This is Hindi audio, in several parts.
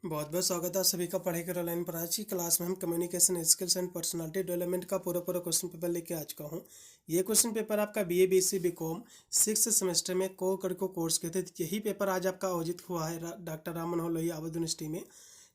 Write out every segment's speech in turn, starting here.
बहुत बहुत स्वागत है आप सभी का पढ़ेगा ऑनलाइन पर। आज की क्लास में हम communication skills and personality development का पूरा क्वेश्चन पेपर लेके आ चुका हूँ। ये क्वेश्चन पेपर आपका BA BSc BCom 6th semester में को करको कोर्स के थे। यही पेपर आज आपका आयोजित हुआ है डॉक्टर राम मनोहर लोहिया आबद यूनिवर्सिटी में।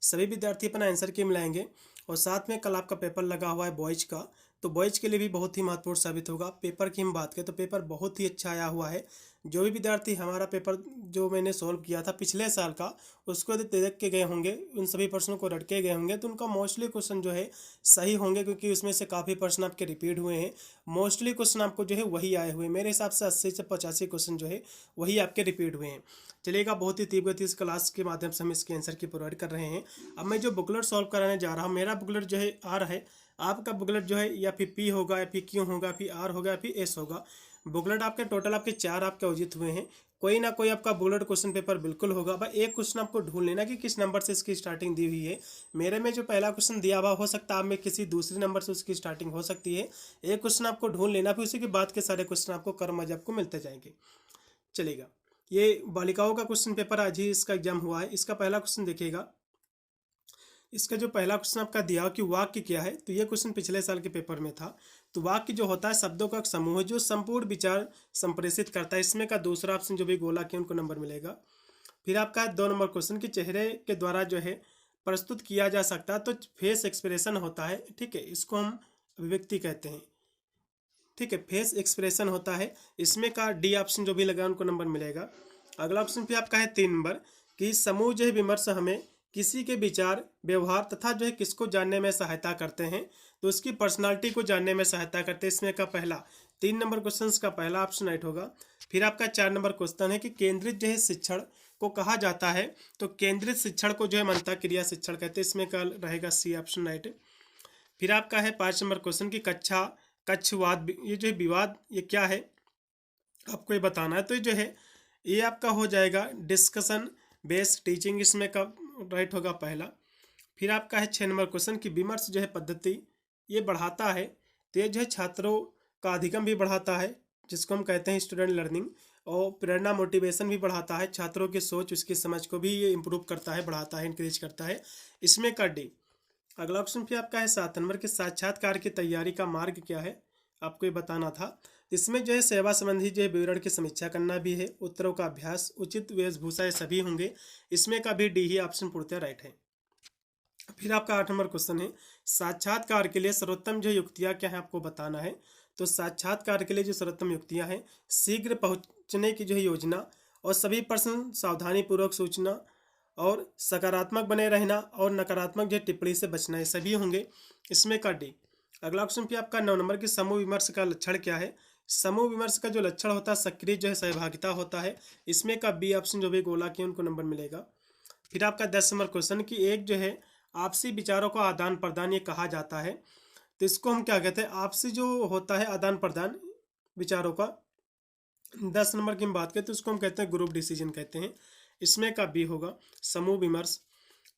सभी विद्यार्थी अपना आंसर की मिलाएंगे और साथ में कल आपका पेपर लगा हुआ है बॉयज का, तो बॉयज के लिए भी बहुत ही महत्वपूर्ण साबित होगा। पेपर की हम बात करें तो पेपर बहुत ही अच्छा आया हुआ है। जो भी विद्यार्थी हमारा पेपर जो मैंने सॉल्व किया था पिछले साल का उसको देख के गए होंगे, उन सभी प्रश्नों को रट के गए होंगे, तो उनका मोस्टली क्वेश्चन जो है सही होंगे, क्योंकि उसमें से काफ़ी प्रश्न आपके रिपीट हुए हैं। मोस्टली क्वेश्चन आपको जो है वही आए हुए, मेरे हिसाब से 80 से 85 क्वेश्चन जो है वही आपके रिपीट हुए हैं। चलिएगा, बहुत ही तीव्र गति इस क्लास के माध्यम से हम इसके आंसर की प्रोवाइड कर रहे हैं। अब मैं जो बुकलेट सॉल्व कराने जा रहा हूँ, मेरा बुकलेट जो है आ रहा है, आपका बुकलेट जो है या फिर पी होगा या फिर क्यू होगा, फिर आर होगा या फिर एस होगा। बुकलेट आपके टोटल आपके 4 आपके आयोजित हुए हैं। कोई ना कोई आपका बुलेट क्वेश्चन पेपर बिल्कुल होगा। भाई एक क्वेश्चन आपको ढूंढ लेना कि किस नंबर से इसकी स्टार्टिंग दी हुई है। मेरे में जो पहला क्वेश्चन दिया हुआ हो सकता है, आप में किसी दूसरे नंबर से उसकी स्टार्टिंग हो सकती है। एक क्वेश्चन आपको ढूंढ लेना, फिर उसी के बाद के सारे क्वेश्चन आपको कर्मज आपको मिलते जाएंगे। चलेगा, ये बालिकाओं का क्वेश्चन पेपर आज ही इसका एग्जाम हुआ है। इसका पहला क्वेश्चन देखिएगा। इसका जो पहला क्वेश्चन आपका दिया कि वाक्य क्या है, तो ये क्वेश्चन पिछले साल के पेपर में था। तो वाक्य जो होता है शब्दों का एक समूह है जो संपूर्ण विचार संप्रेषित करता है। इसमें का दूसरा ऑप्शन जो भी गोला के उनको नंबर मिलेगा। फिर आपका 2 नंबर क्वेश्चन कि चेहरे के द्वारा जो है प्रस्तुत किया जा सकता है, तो फेस एक्सप्रेशन होता है। ठीक है, इसको हम अभिव्यक्ति कहते हैं। ठीक है, फेस एक्सप्रेशन होता है। इसमें का डी ऑप्शन जो भी लगा उनको नंबर मिलेगा। अगला ऑप्शन पे आपका है 3 नंबर कि समूह जो है विमर्श हमें किसी के विचार व्यवहार तथा जो है किसको जानने में सहायता करते हैं, तो उसकी पर्सनालिटी को जानने में सहायता करते हैं। इसमें का पहला 3 नंबर क्वेश्चन का पहला ऑप्शन राइट होगा। फिर आपका 4 नंबर क्वेश्चन है कि केंद्रित जो है शिक्षण को कहा जाता है, तो केंद्रित शिक्षण को जो है मंता क्रिया शिक्षण कहते हैं। इसमें का रहेगा सी ऑप्शन राइट। फिर आपका है 5 नंबर क्वेश्चन की कक्षवाद, ये जो है विवाद ये क्या है आपको ये बताना है। तो ये जो है ये आपका हो जाएगा डिस्कशन बेस्ड टीचिंग। इसमें का राइट होगा पहला। फिर आपका है 6 नंबर क्वेश्चन की विमर्श जो है पद्धति ये बढ़ाता है, तो ये जो है छात्रों का अधिगम भी बढ़ाता है, जिसको हम कहते हैं स्टूडेंट लर्निंग। और प्रेरणा मोटिवेशन भी बढ़ाता है, छात्रों की सोच उसकी समझ को भी ये इम्प्रूव करता है, बढ़ाता है, इंक्रीज करता है। इसमें का डी। अगला ऑप्शन फिर आपका है 7 नंबर के साक्षात्कार की तैयारी का मार्ग क्या है, आपको ये बताना था। इसमें जो है सेवा संबंधी जो है विवरण की समीक्षा करना भी है, उत्तरों का अभ्यास, उचित वेशभूषा ये सभी होंगे। इसमें का भी डी ही ऑप्शन पूर्णतः राइट है। फिर आपका 8 नंबर क्वेश्चन है साक्षात्कार के लिए सर्वोत्तम जो युक्तियाँ क्या है आपको बताना है। तो साक्षात्कार के लिए जो सर्वोत्तम युक्तियाँ हैं, शीघ्र पहुँचने की जो है योजना, और सभी प्रश्न सावधानी पूर्वक सूचना, और सकारात्मक बने रहना, और नकारात्मक जो टिप्पणी से बचना, ये सभी होंगे। इसमें का डी। अगला ऑप्शन पे आपका 9 नंबर की समूह विमर्श का लक्षण क्या है। समूह विमर्श का जो लक्षण होता है सक्रिय जो है सहभागिता होता है। इसमें का बी ऑप्शन जो भी गोला के उनको नंबर मिलेगा। फिर आपका 10 नंबर क्वेश्चन की एक जो है आपसी विचारों का आदान प्रदान ये कहा जाता है, तो इसको हम क्या कहते हैं, आपसी जो होता है आदान प्रदान विचारों का। 10 नंबर की हम बात करें तो उसको हम कहते हैं ग्रुप डिसीजन कहते हैं। इसमें का बी होगा समूह विमर्श।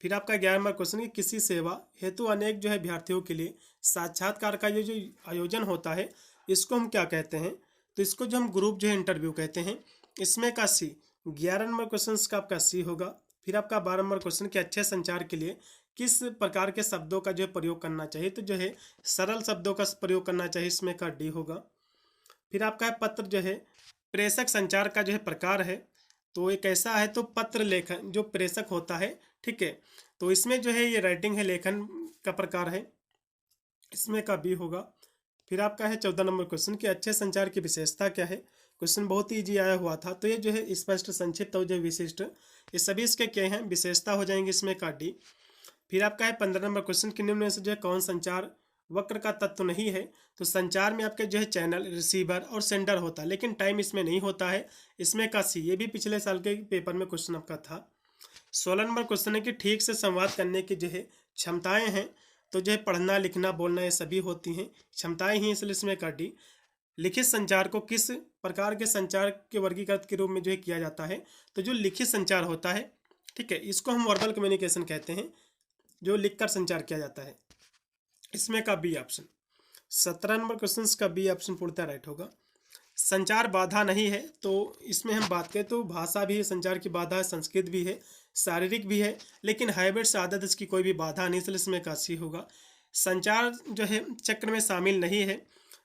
फिर आपका 11 नंबर क्वेश्चन कि किसी सेवा हेतु अनेक जो है अभ्यर्थियों के लिए साक्षात्कार का ये जो आयोजन होता है इसको हम क्या कहते हैं, तो इसको जो हम ग्रुप जो है इंटरव्यू कहते हैं। इसमें का सी। 11 नंबर क्वेश्चन का आपका सी होगा। फिर आपका 12 नंबर क्वेश्चन कि अच्छे संचार के लिए किस प्रकार के शब्दों का जो है प्रयोग करना चाहिए, तो जो है सरल शब्दों का प्रयोग करना चाहिए। इसमें का डी होगा। फिर आपका है पत्र जो है प्रेषक संचार का जो है प्रकार है, तो एक ऐसा है तो पत्र लेखन जो प्रेषक होता है। ठीक है, तो इसमें जो है ये राइटिंग है, लेखन का प्रकार है। इसमें का बी होगा। फिर आपका है 14 नंबर क्वेश्चन कि अच्छे संचार की विशेषता क्या है। क्वेश्चन बहुत ही ईजी आया हुआ था, तो ये जो है स्पष्ट संक्षिप्त और जो विशिष्ट ये सभी इसके क्या हैं विशेषता हो जाएंगे। इसमें का डी। फिर आपका है 15 नंबर क्वेश्चन कि निम्न में से जो है कौन संचार वक्र का तत्व नहीं है। तो संचार में आपके जो है चैनल रिसीवर और सेंडर होता है, लेकिन टाइम इसमें नहीं होता है। इसमें का सी। ये भी पिछले साल के पेपर में क्वेश्चन आपका था। 16 नंबर क्वेश्चन है कि ठीक से संवाद करने की जो है क्षमताएं हैं, तो जो है पढ़ना लिखना बोलना ये सभी होती हैं क्षमताएं ही, इसलिए इसमें का डी। लिखित संचार को किस प्रकार के संचार के वर्गीकृत के रूप में जो है किया जाता है, तो जो लिखित संचार होता है, ठीक है, इसको हम वर्बल कम्युनिकेशन कहते हैं, जो लिखकर संचार किया जाता है। इसमें का बी ऑप्शन। 17 नंबर क्वेश्चन का बी ऑप्शन पूर्णतः राइट होगा। संचार बाधा नहीं है, तो इसमें हम बात करें तो भाषा भी है, संचार की बाधा है, संस्कृत भी है, शारीरिक भी है, लेकिन हैबिट्स आदत इसकी कोई भी बाधा नहीं, इसलिए इसमें काशी होगा। संचार जो है चक्र में शामिल नहीं है,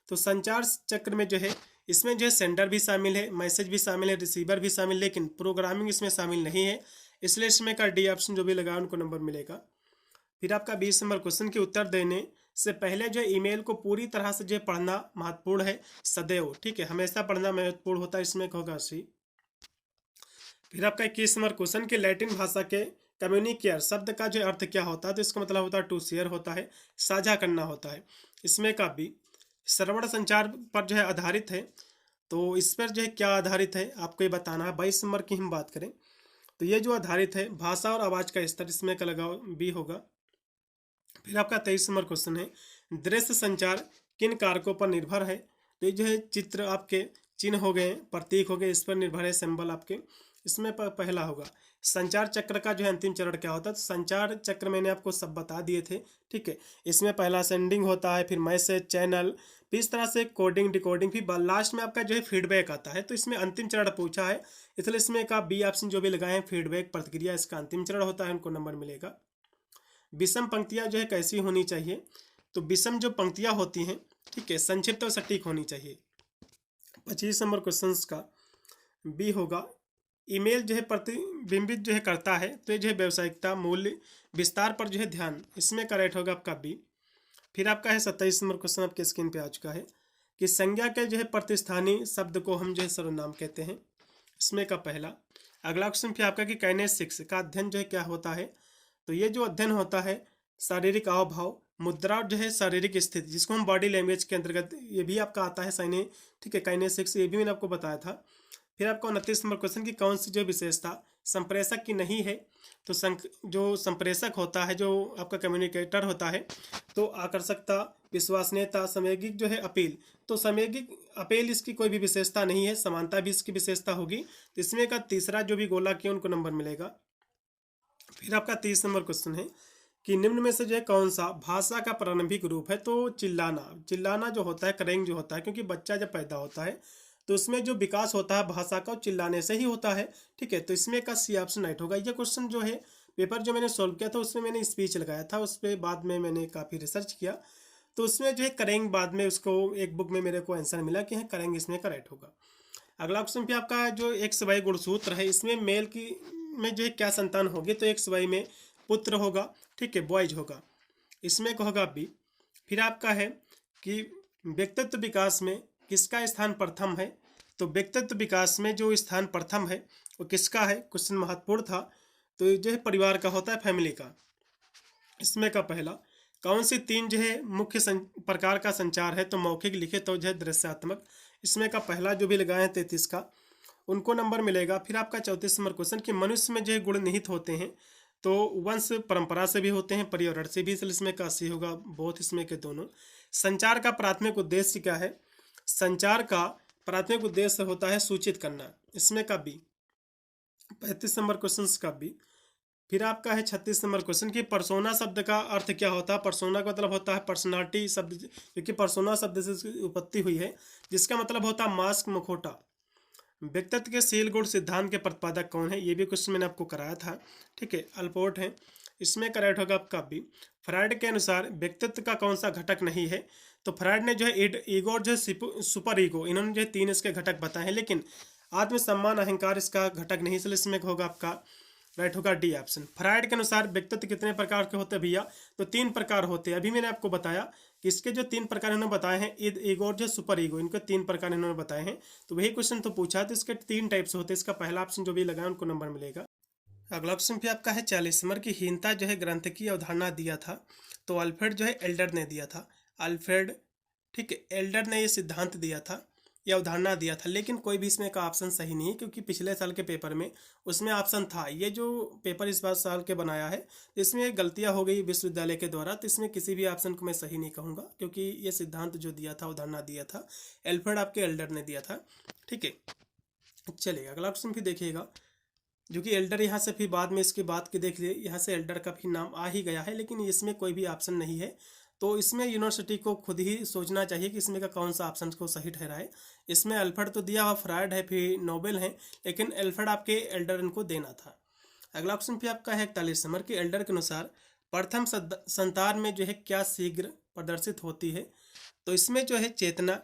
तो संचार चक्र में जो है इसमें जो है सेंडर भी शामिल है, मैसेज भी शामिल है, रिसीवर भी शामिल, लेकिन प्रोग्रामिंग इसमें शामिल नहीं है, इसलिए इसमें का डी ऑप्शन जो भी लगा उनको नंबर मिलेगा। फिर आपका 20 नंबर क्वेश्चन के उत्तर देने से पहले जो ईमेल को पूरी तरह से जो पढ़ना महत्वपूर्ण है सदैव, ठीक है, हमेशा पढ़ना महत्वपूर्ण होता है, इसमें होगा सी। फिर आपका 21 नंबर क्वेश्चन के लैटिन भाषा के कम्युनिकेयर शब्द का जो अर्थ क्या होता है, तो इसका मतलब होता है टू शेयर होता है, साझा करना होता है। इसमें का भी श्रवण संचार पर जो है आधारित है, तो इस पर जो है क्या आधारित है आपको ये बताना है। 22 नंबर की हम बात करें तो ये जो आधारित है भाषा और आवाज़ का स्तर, इसमें का लगाओ बी होगा। फिर आपका 23 नंबर क्वेश्चन है दृश्य संचार किन कारकों पर निर्भर है, तो ये जो है चित्र आपके चिन्ह हो गए, प्रतीक हो गए, इस पर निर्भर है सिंबल आपके। इसमें पहला होगा संचार चक्र का जो है अंतिम चरण क्या होता है, तो संचार चक्र मैंने आपको सब बता दिए थे, ठीक है। इसमें पहला सेंडिंग होता है, फिर मैसेज, चैनल, फिर इस तरह से कोडिंग, डिकोडिंग, फिर लास्ट में आपका जो है फीडबैक आता है। तो इसमें अंतिम चरण पूछा है, इसलिए इसमें का बी ऑप्शन जो भी लगाए हैं फीडबैक प्रतिक्रिया, इसका अंतिम चरण होता है, उनको नंबर मिलेगा। विषम पंक्तियां जो है कैसी होनी चाहिए, तो विषम जो पंक्तियां होती हैं, ठीक है, संक्षिप्त और सटीक होनी चाहिए। 25 नंबर क्वेश्चन का बी होगा ईमेल जो है प्रतिबिंबित जो है करता है, तो ये जो है व्यावसायिकता, मूल्य, विस्तार पर जो है ध्यान, इसमें करेक्ट होगा आपका बी। फिर आपका है 27 नंबर क्वेश्चन आपके स्क्रीन पे आ चुका है कि संज्ञा के जो है प्रतिस्थानी शब्द को हम जो है सर्वनाम कहते हैं, इसमें का पहला। अगला क्वेश्चन फिर आपका कि काइनेसिक्स का अध्ययन जो है क्या होता है, तो ये जो अध्ययन होता है शारीरिक हाव भाव, मुद्रा जो है शारीरिक स्थिति, जिसको हम बॉडी लैंग्वेज के अंतर्गत ये भी आपका आता है साइने, ठीक है, काइनेसिक्स, ये भी मैंने आपको बताया था। फिर आपका 29 नंबर क्वेश्चन की कौन सी जो विशेषता संप्रेषक की नहीं है, तो जो संप्रेषक होता है, जो आपका कम्युनिकेटर होता है, तो आकर्षकता, विश्वसनीयता, समैगिक जो है अपील, तो समैगिक अपील इसकी कोई भी विशेषता नहीं है, समानता भी इसकी विशेषता होगी, तो इसमें का तीसरा जो भी गोला किया उनको नंबर मिलेगा। फिर आपका 30 नंबर क्वेश्चन है कि निम्न में से जो है कौन सा भाषा का प्रारंभिक रूप है, तो चिल्लाना जो होता है, करेंग जो होता है, क्योंकि बच्चा जब पैदा होता है तो उसमें जो विकास होता है भाषा का चिल्लाने से ही होता है, ठीक है, तो इसमें का सी ऑप्शन राइट होगा। ये क्वेश्चन जो है पेपर जो मैंने सॉल्व किया था उसमें मैंने स्पीच लगाया था, उस पर बाद में मैंने काफ़ी रिसर्च किया, तो उसमें जो है करेंग बाद में उसको एक बुक में मेरे को आंसर मिला कि है करेंग इसमें करेक्ट होगा। अगला क्वेश्चन पे आपका जो एक्स वाई गुणसूत्र है, इसमें मेल की में जो है क्या संतान होगी, तो एक्स वाई में पुत्र होगा, ठीक है, बॉयज होगा, इसमें का होगा बी। फिर आपका है कि व्यक्तित्व विकास में किसका स्थान प्रथम है, तो व्यक्तित्व विकास में जो स्थान प्रथम है वो किसका है, क्वेश्चन महत्वपूर्ण था, तो ये जो है परिवार का होता है, फैमिली का। इसमें का पहला कौन सी तीन जो है मुख्य प्रकार का संचार है, तो मौखिक, लिखित और जो है दृश्यात्मक, इसमें का पहला जो भी लगाए हैं 33 का, उनको नंबर मिलेगा। फिर आपका 34 नंबर क्वेश्चन कि मनुष्य में जो है गुण निहित होते हैं, तो वंश परंपरा से भी होते हैं, पर्यावरण से भी, इसलिए इसमें का सी होगा, बहुत इसमें के दोनों। संचार का प्राथमिक उद्देश्य क्या है, संचार का प्राथमिक उद्देश्य होता है सूचित करना, इसमें का बी। 35 नंबर क्वेश्चन का बी। फिर आपका है 36 नंबर क्वेश्चन कि पर्सोना शब्द का अर्थ क्या होता है, पर्सोना का मतलब होता है पर्सनालिटी शब्द, क्योंकि पर्सोना शब्द से इसकी उत्पत्ति हुई है, जिसका मतलब होता है मास्क, मुखौटा। व्यक्तित्व के सील गुण सिद्धांत के प्रतिपादक कौन है, ये भी क्वेश्चन मैंने आपको कराया था, ठीक है, अल्पोर्ट है, इसमें करेक्ट होगा आपका बी। फ्रायड के अनुसार व्यक्तित्व का कौन सा घटक नहीं है, तो फ्रायड ने जो है ईगो और जो है सुपर ईगो, इन्होंने जो है 3 इसके घटक बताए हैं, लेकिन आत्मसम्मान, अहंकार इसका घटक नहीं, इसलिए इसमें होगा आपका राइट होगा डी ऑप्शन। फ्रायड के अनुसार व्यक्तित्व कितने प्रकार के होते हैं भैया, तो 3 प्रकार होते हैं। अभी मैंने आपको बताया कि इसके जो 3 प्रकार इन्होंने बताए हैं, ईगो और जो सुपर ईगो, इनको 3 प्रकार इन्होंने बताए हैं, तो वही क्वेश्चन तो पूछा, तो इसके 3 टाइप्स होते हैं, इसका पहला ऑप्शन जो भी लगाए उनको नंबर मिलेगा। अगला ऑप्शन पे आपका है 40 नंबर की हीनता जो है ग्रंथ की अवधारणा दिया था, तो अल्फ्रेड जो है एल्डर ने दिया था, अल्फ्रेड, ठीक है, एल्डर ने ये सिद्धांत दिया था, ये अवधारणा दिया था, लेकिन कोई भी इसमें का ऑप्शन सही नहीं है, क्योंकि पिछले साल के पेपर में उसमें ऑप्शन था। ये जो पेपर इस बार साल के बनाया है, इसमें गलतियां हो गई विश्वविद्यालय के द्वारा, तो इसमें किसी भी ऑप्शन को मैं सही नहीं कहूँगा, क्योंकि ये सिद्धांत जो दिया था, अवधारणा दिया था, एल्फ्रेड आपके एल्डर ने दिया था, ठीक है। चलिए अगला ऑप्शन भी देखिएगा, जो कि एल्डर यहाँ से फिर बाद में इसके बाद के देखिए यहाँ से एल्डर का भी नाम आ ही गया है, लेकिन इसमें कोई भी ऑप्शन नहीं है, तो इसमें यूनिवर्सिटी को खुद ही सोचना चाहिए कि इसमें का कौन सा ऑप्शन को सही ठहराए। इसमें अल्फ्रेड तो दिया हुआ, फ्रायड है, फिर नोबेल है, लेकिन अल्फ्रेड आपके एल्डर को देना था। अगला ऑप्शन पे आपका है 41 नंबर की एल्डर के अनुसार प्रथम संतान में जो है क्या शीघ्र प्रदर्शित होती है। तो इसमें जो है चेतना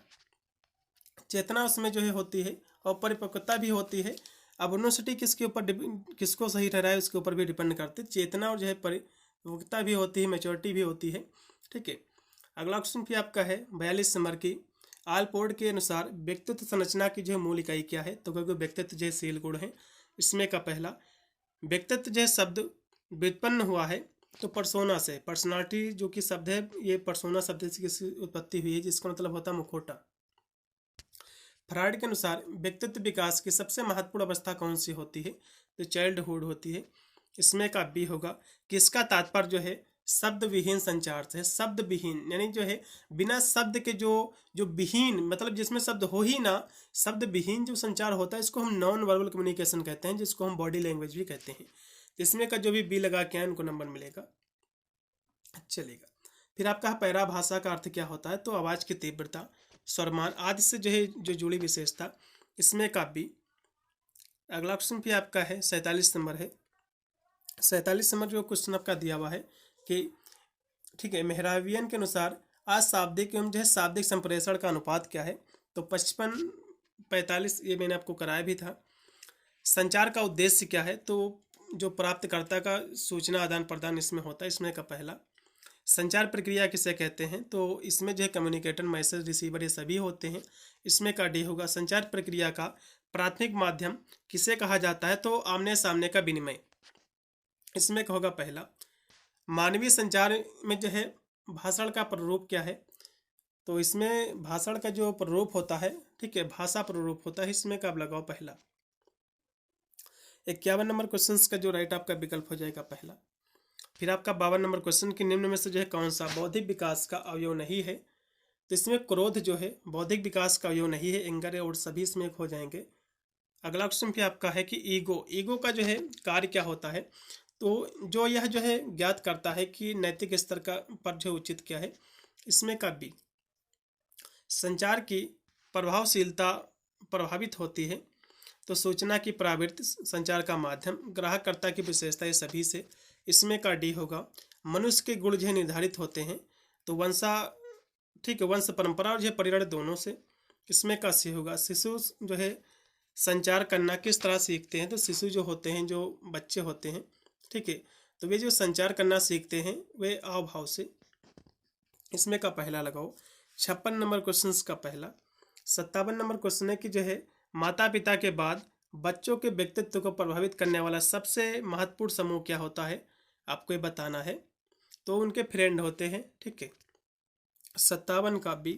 चेतना उसमें जो है होती है और परिपक्वता भी होती है। अब यूनिवर्सिटी किसके ऊपर किसको सही ठहराए उसके ऊपर भी डिपेंड करती है। चेतना और जो है परिपक्वता भी होती है, मैच्योरिटी भी होती है। ठीक है, अगला क्वेश्चन भी आपका है 42 नंबर की आलपोर्ट के अनुसार व्यक्तित्व संरचना की जो है मूल इकाई क्या है। तो क्योंकि व्यक्तित्व जो है शील गुण है। इसमें का पहला व्यक्तित्व जो है शब्द व्युत्पन्न हुआ है तो पर्सोना से, पर्सनालिटी जो कि शब्द है ये पर्सोना शब्द से किसी उत्पत्ति हुई है जिसका मतलब होता है मुखौटा। फ्रायड के अनुसार व्यक्तित्व विकास की सबसे महत्वपूर्ण अवस्था कौन सी होती है। तो चाइल्डहुड होती है। इसमें का बी होगा कि इसका तात्पर्य जो है शब्द विहीन संचार से है। शब्द विहीन यानी जो है बिना शब्द के जो जो विहीन मतलब जिसमें शब्द हो ही ना, शब्द विहीन जो संचार होता है इसको हम नॉन वर्बल कम्युनिकेशन कहते हैं, जिसको हम बॉडी लैंग्वेज भी कहते हैं। इसमें का जो भी बी लगा के आए उनको नंबर मिलेगा, चलेगा। फिर आपका पैरा भाषा का अर्थ क्या होता है। तो आवाज़ की तीव्रता, स्वरमान आदि से जो है जो जुड़ी विशेषता। इसमें का बी। अगला क्वेश्चन भी आपका है 47 नंबर है। 47 नंबर जो क्वेश्चन आपका दिया हुआ है कि ठीक है, मेहराबियन के अनुसार अशाब्दिक एवं जो है शाब्दिक संप्रेषण का अनुपात क्या है। तो 55-45 ये मैंने आपको कराया भी था। संचार का उद्देश्य क्या है। तो जो प्राप्तकर्ता का सूचना आदान प्रदान इसमें होता है। इसमें का पहला संचार प्रक्रिया किसे कहते हैं। तो इसमें जो है कम्युनिकेटर, मैसेज रिसीवर ये सभी होते हैं। इसमें का डी होगा संचार प्रक्रिया का प्राथमिक माध्यम किसे कहा जाता है। तो आमने सामने का विनिमय। इसमें का होगा पहला मानवीय संचार में जो है भाषण का प्रारूप क्या है। तो इसमें भाषण का जो प्रारूप होता है, ठीक है, भाषा प्रारूप होता है। इसमें का आप लगाओ पहला। 51 नंबर क्वेश्चन का जो राइट आपका विकल्प हो जाएगा पहला। फिर आपका 52 नंबर क्वेश्चन की निम्न में से जो है कौन सा बौद्धिक विकास का अवयव नहीं है। तो इसमें क्रोध जो है बौद्धिक विकास का अवयव नहीं है। एंगर और सभी इसमें हो जाएंगे। अगला क्वेश्चन भी आपका है कि ईगो का जो है कार्य क्या होता है। तो जो यह जो है ज्ञात करता है कि नैतिक स्तर का पर जो उचित क्या है। इसमें का बी संचार की प्रभावशीलता प्रभावित होती है। तो सूचना की प्रवृत्ति, संचार का माध्यम, ग्राहककर्ता की विशेषता ये सभी से। इसमें का डी होगा मनुष्य के गुण जो है निर्धारित होते हैं। तो ठीक है, वंश परंपरा और जो है परिवार दोनों से। इसमें का सी होगा शिशु जो है संचार करना किस तरह सीखते हैं। तो शिशु जो होते हैं, जो बच्चे होते हैं, ठीक है, तो वे जो संचार करना सीखते हैं वे हाव भाव से। इसमें का पहला लगाओ 56 नंबर क्वेश्चन का पहला। 57 नंबर क्वेश्चन है कि जो है माता पिता के बाद बच्चों के व्यक्तित्व को प्रभावित करने वाला सबसे महत्वपूर्ण समूह क्या होता है, आपको ये बताना है। तो उनके फ्रेंड होते हैं, ठीक है। 57 का बी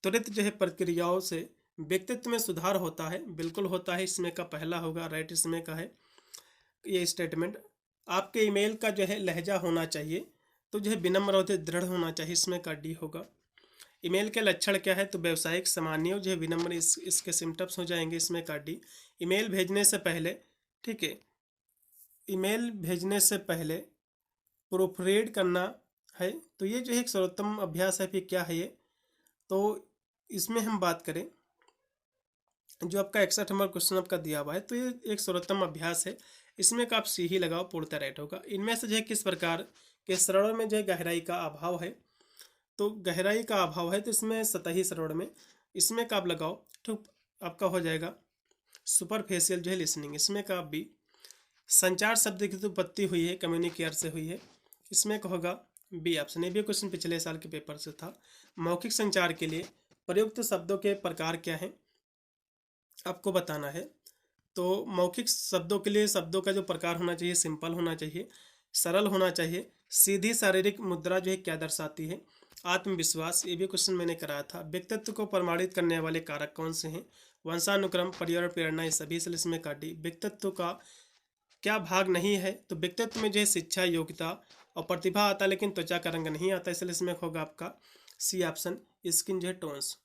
त्वरित जो है प्रक्रियाओं से व्यक्तित्व में सुधार होता है, बिल्कुल होता है। इसमें का पहला होगा राइट। इसमें का है ये स्टेटमेंट आपके ईमेल का जो है लहजा होना चाहिए। तो जो है विनम्र होते दृढ़ होना चाहिए। इसमें का डी होगा। ईमेल के लक्षण क्या है। तो व्यवसायिक, सामान्य, जो है विनम्र, इसके सिम्टम्स हो जाएंगे। इसमें का डी ईमेल भेजने से पहले, ठीक है, ईमेल भेजने से पहले प्रूफ रीड करना है। तो ये जो है एक सर्वोत्तम अभ्यास है। फिर क्या है ये। तो इसमें हम बात करें जो आपका 61 नंबर क्वेश्चन आपका दिया हुआ है। तो ये एक सर्वोत्तम अभ्यास है। इसमें का आप सी ही लगाओ, पूर्णतः राइट होगा। इनमें से जो है किस प्रकार के सरवण में जो है गहराई का अभाव है। तो गहराई का अभाव है तो इसमें सतही सरवण में। इसमें का आप लगाओ, ठीक, आपका हो जाएगा सुपरफेशियल जो है लिसनिंग। इसमें का आप बी संचार शब्द की तो उत्पत्ति हुई है कम्युनिकेयर से हुई है। इसमें का होगा बी ऑप्शन। ये भी क्वेश्चन पिछले साल के पेपर से था। मौखिक संचार के लिए प्रयुक्त शब्दों के प्रकार क्या हैं, आपको बताना है। तो मौखिक शब्दों के लिए शब्दों का जो प्रकार होना चाहिए सिंपल होना चाहिए, सरल होना चाहिए। सीधी शारीरिक मुद्रा जो है क्या दर्शाती है। आत्मविश्वास, ये भी क्वेश्चन मैंने कराया था। व्यक्तित्व को प्रमाणित करने वाले कारक कौन से हैं। वंशानुक्रम, पर्यावरण, प्रेरणा, ये सभी से। इसमें का डी व्यक्तित्व का क्या भाग नहीं है। तो व्यक्तित्व में जो है शिक्षा, योग्यता और प्रतिभा आता है लेकिन त्वचा का रंग नहीं आता। इसलिए इसमें होगा आपका सी ऑप्शन, स्किन जो है टोन्स।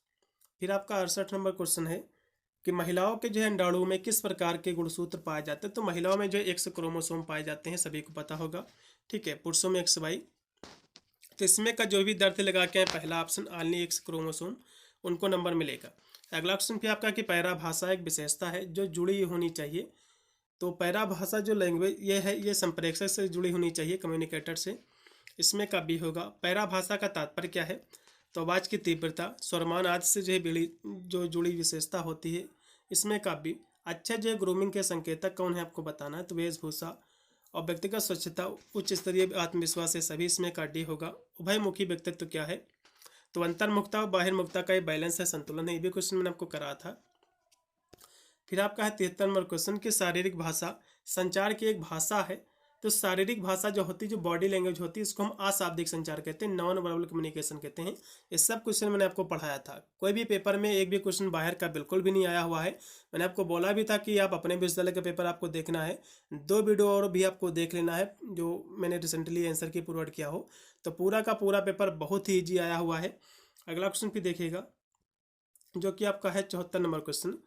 फिर आपका 68 नंबर क्वेश्चन है कि महिलाओं के जो है अंडाणु में किस प्रकार के गुणसूत्र पाए जाते हैं। तो महिलाओं में जो एक्स क्रोमोसोम पाए जाते हैं, सभी को पता होगा, ठीक है। पुरुषों में XY, तो इसमें का जो भी दर्द लगा के है पहला ऑप्शन ऑनली एक्स क्रोमोसोम, उनको नंबर मिलेगा। अगला ऑप्शन पे आपका कि पैराभाषा एक विशेषता है जो जुड़ी होनी चाहिए। तो पैराभाषा जो लैंग्वेज ये है ये संप्रेषक से जुड़ी होनी चाहिए, कम्युनिकेटर से। इसमें का बी होगा। पैराभाषा का तात्पर्य क्या है? तो आवाज़ की तीव्रता, स्वरमान आदि से जो जुड़ी विशेषता होती है। इसमें का बी। अच्छा जो ग्रूमिंग के संकेतक कौन है आपको बताना है, तो वेशभूषा और व्यक्तिगत स्वच्छता, उच्च स्तरीय आत्मविश्वास है सभी। इसमें का डी होगा। उभयमुखी व्यक्तित्व क्या है? तो अंतर्मुखता और बाहिर्मुखता का एक बैलेंस है, संतुलन है। ये भी क्वेश्चन मैंने आपको करा था। फिर आपका है 73 नंबर क्वेश्चन कि शारीरिक भाषा संचार की एक भाषा है। तो शारीरिक भाषा जो होती है, जो बॉडी लैंग्वेज होती है, इसको हम अशाब्दिक संचार कहते हैं, नॉन वर्बल कम्युनिकेशन कहते हैं। ये सब क्वेश्चन मैंने आपको पढ़ाया था। कोई भी पेपर में एक भी क्वेश्चन बाहर का बिल्कुल भी नहीं आया हुआ है। मैंने आपको बोला भी था कि आप अपने विश्वविद्यालय का पेपर आपको देखना है, 2 वीडियो और भी आपको देख लेना है जो मैंने रिसेंटली आंसर की फॉरवर्ड किया हो। तो पूरा का पूरा पेपर बहुत ही ईजी आया हुआ है। अगला क्वेश्चन भी देखिएगा जो कि आपका है 74 नंबर क्वेश्चन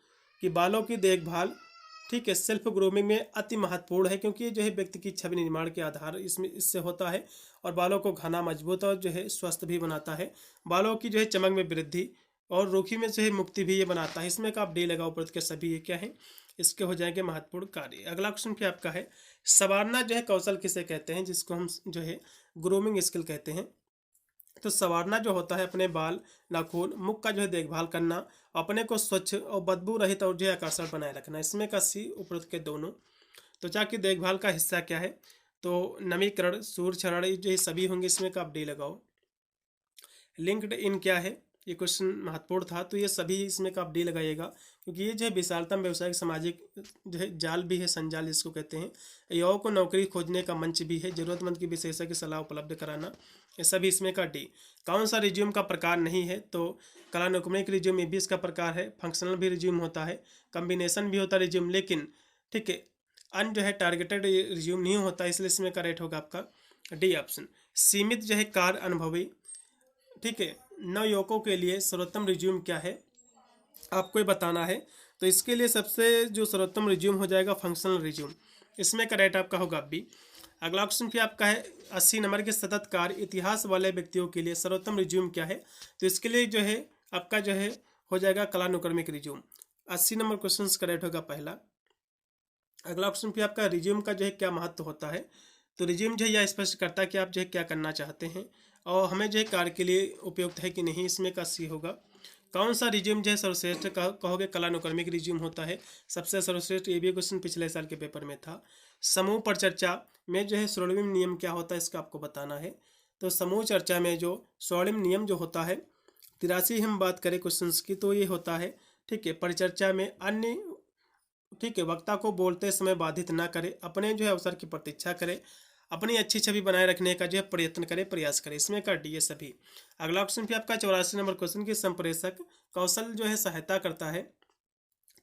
कि बालों की देखभाल, ठीक है, सेल्फ ग्रूमिंग में अति महत्वपूर्ण है, क्योंकि ये जो है व्यक्ति की छवि निर्माण के आधार इससे होता है। और बालों को घना, मजबूत और जो है स्वस्थ भी बनाता है। बालों की जो है चमक में वृद्धि और रूखी में जो है मुक्ति भी ये बनाता है। इसमें का आप डी लगाओ, उपरोक्त के सभी ये क्या है, इसके हो जाएंगे महत्वपूर्ण कार्य। अगला क्वेश्चन भी आपका है संवारना जो है कौशल किसे कहते हैं, जिसको हम जो है ग्रूमिंग स्किल कहते हैं। तो संवारना जो होता है अपने बाल, नाखून, मुख का जो है देखभाल करना, अपने को स्वच्छ और बदबू रहित और जो है आकर्षण बनाए रखना। इसमें का सी, उपरोक्त के दोनों। त्वचा की देखभाल का हिस्सा क्या है? तो नमीकरण, सूर्य क्षरण, जो ये सभी होंगे। इसमें का आप डी लगाओ। लिंक्ड इन क्या है? ये क्वेश्चन महत्वपूर्ण था, तो ये सभी इसमें का आप डी लगाइएगा, क्योंकि ये जो है विशालतम व्यवसायिक सामाजिक जो है जाल भी है, संजाल जिसको कहते हैं। युवाओं को नौकरी खोजने का मंच भी है, जरूरतमंद की विशेषज्ञ सलाह उपलब्ध कराना। ये सभी इसमें का डी। कौन सा रिज्यूम का प्रकार नहीं है? तो कलानुक्रमिक रिज्यूम ये भी इसका प्रकार है। फंक्शनल भी रिज्यूम होता है, कम्बिनेशन भी होता है रिज्यूम, लेकिन ठीक है अन जो है टारगेटेड रिज्यूम नहीं होता, इसलिए इसमें का रेट होगा आपका डी ऑप्शन। सीमित जो है कार्य अनुभवी, ठीक है, नवयुवकों के लिए सर्वोत्तम रिज्यूम क्या है आपको ये बताना है। तो इसके लिए सबसे जो सर्वोत्तम रिज्यूम हो जाएगा फंक्शनल रिज्यूम। इसमें का रेट आपका होगा बी। अगला क्वेश्चन फिर आपका है 80 नंबर के सतत कार्य इतिहास वाले व्यक्तियों के लिए सर्वोत्तम रिज्यूम क्या है? तो इसके लिए जो है आपका जो है हो जाएगा कलानुक्रमिक रिज्यूम। 80 नंबर क्वेश्चन का रेट होगा पहला। अगला क्वेश्चन फिर आपका रिज्यूम का जो है क्या महत्व होता है? तो रिज्यूम जो है यह स्पष्ट करता है कि आप जो है क्या करना चाहते हैं और हमें जो है कार्य के लिए उपयुक्त है कि नहीं। इसमें का सी होगा। कौन सा रिज्यूम जो है सर्वश्रेष्ठ कहोगे? कलानुक्रमिक रिज्यूम होता है सबसे सर्वश्रेष्ठ। ये भी क्वेश्चन पिछले साल के पेपर में था। समूह पर चर्चा में जो है स्वर्णिम नियम क्या होता है, इसका आपको बताना है। तो समूह चर्चा में जो स्वर्णिम नियम जो होता है 83 हम बात करें क्वेश्चंस की, तो ये होता है, ठीक है, परिचर्चा में अन्य, ठीक है, वक्ता को बोलते समय बाधित ना करे, अपने जो है अवसर की प्रतीक्षा करे, अपनी अच्छी छवि बनाए रखने का जो है प्रयत्न करे, प्रयास करे। इसमें कर दिए सभी। अगला क्वेश्चन भी आपका 84 नंबर क्वेश्चन की संप्रेषक कौशल जो है सहायता करता है।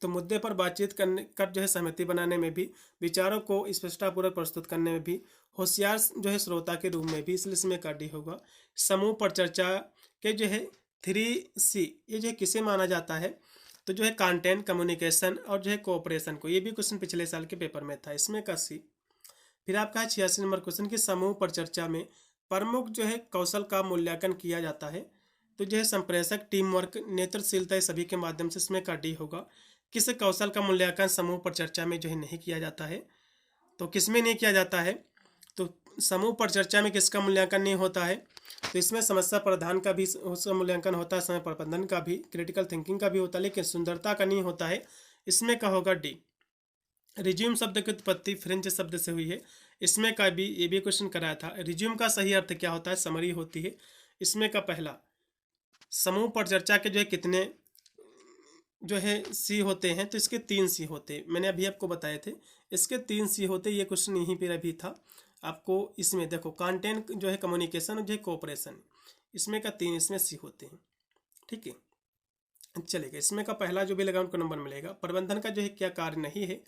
तो मुद्दे पर बातचीत करने कर जो है सहमति बनाने में भी, विचारों को स्पष्टतापूर्वक प्रस्तुत करने में भी, होशियार जो है श्रोता के रूप में भी, इसलिए इसमें कर डी होगा। समूह पर चर्चा के जो है 3C ये जो है किसे माना जाता है? तो जो है कंटेंट, कम्युनिकेशन और जो है कोऑपरेशन को। ये भी क्वेश्चन पिछले साल के पेपर में था। इसमें का सी। फिर आपका है 86 नंबर क्वेश्चन की समूह पर चर्चा में प्रमुख जो है कौशल का मूल्यांकन किया जाता है। तो जो है संप्रेषक, टीम वर्क, नेतृत्वशीलता सभी के माध्यम से। इसमें का डी होगा। किस कौशल का मूल्यांकन समूह पर चर्चा में जो है नहीं किया जाता है? तो किस में नहीं किया जाता है? तो समूह पर चर्चा में किसका मूल्यांकन नहीं होता है? तो इसमें समस्या प्रधान का भी उसका मूल्यांकन होता है, समय प्रबंधन का भी, क्रिटिकल थिंकिंग का भी होता है, लेकिन सुंदरता का नहीं होता है। इसमें का होगा डी। रिज्यूम शब्द की उत्पत्ति फ्रेंच शब्द से हुई है। इसमें का भी ये भी क्वेश्चन कराया था। रिज्यूम का सही अर्थ क्या होता है? समरी होती है। इसमें का पहला, समूह पर चर्चा के जो है कितने जो है सी होते हैं? तो इसके 3 सी होते हैं, मैंने अभी आपको बताए थे। इसके 3 सी होते, ये क्वेश्चन यहीं पर अभी था आपको। इसमें देखो कंटेंट जो है कम्युनिकेशन जो है कोऑपरेशन, इसमें का 3 इसमें सी होते हैं, ठीक है, चलेगा। इसमें का पहला जो भी लगा उनको नंबर मिलेगा। प्रबंधन का जो है क्या कार्य नहीं है?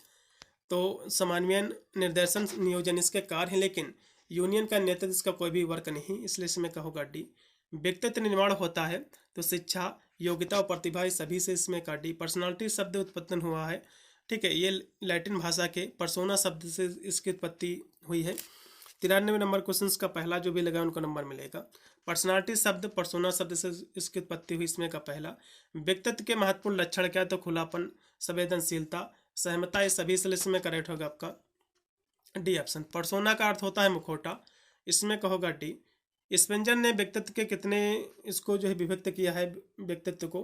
तो समन्वयन, निर्देशन, नियोजन इसके कार्य हैं, लेकिन यूनियन का नेतृत्व इसका कोई भी वर्क नहीं, इसलिए इसमें का होगा डी। व्यक्तित्व निर्माण होता है तो शिक्षा, योग्यता और प्रतिभा सभी से, इसमें का डी। पर्सनालिटी शब्द उत्पन्न हुआ है, ठीक है, ये लैटिन भाषा के पर्सोना शब्द से इसकी उत्पत्ति हुई है। 93 नंबर क्वेश्चन का पहला जो भी लगा उनको नंबर मिलेगा। पर्सनालिटी शब्द पर्सोना शब्द से इसकी उत्पत्ति हुई। इसमें का पहला व्यक्तित्व के महत्वपूर्ण लक्षण क्या है, तो खुलापन, संवेदनशीलता, सहमता, ये सभी से इसमें करेक्ट होगा आपका डी ऑप्शन। पर्सोना का अर्थ होता है मुखौटा, इसमें का होगा डी। स्पेंजर ने व्यक्तित्व के कितने इसको जो है विभक्त किया है, व्यक्तित्व को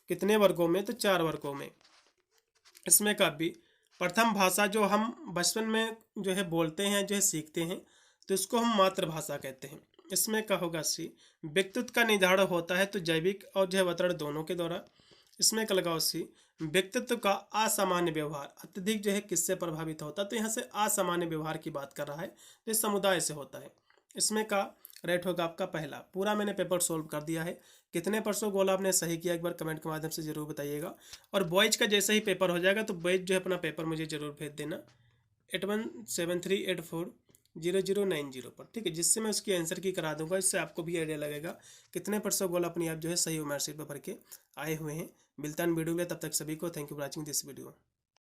कितने वर्गों में, तो 4 वर्गों में। इसमें का बी। प्रथम भाषा जो हम बचपन में जो है बोलते हैं, जो है सीखते हैं, तो इसको हम मातृभाषा कहते हैं। इसमें का होगा सी। व्यक्तित्व का निर्धारण होता है तो जैविक और जो है वातावरण दोनों के द्वारा। इसमें का लगाओ सी। व्यक्तित्व का असामान्य व्यवहार अत्यधिक जो है किससे प्रभावित होता है, तो यहाँ से असामान्य व्यवहार की बात कर रहा है, तो समुदाय से होता है। इसमें का राइट होगा आपका पहला। पूरा मैंने पेपर सोल्व कर दिया है। कितने % गोल आपने सही किया एक बार कमेंट के माध्यम से जरूर बताइएगा। और बॉयज का जैसे ही पेपर हो जाएगा तो बॉयज जो है अपना पेपर मुझे जरूर भेज देना 8173840090 पर, ठीक है, जिससे मैं उसकी आंसर की करा दूंगा। इससे आपको भी आइडिया लगेगा कितने % गोल अपनी आप जो है सही मार्कशीट पर भर के आए हुए हैं। मिलता है वीडियो में, तब तक सभी को thank you for watching this video.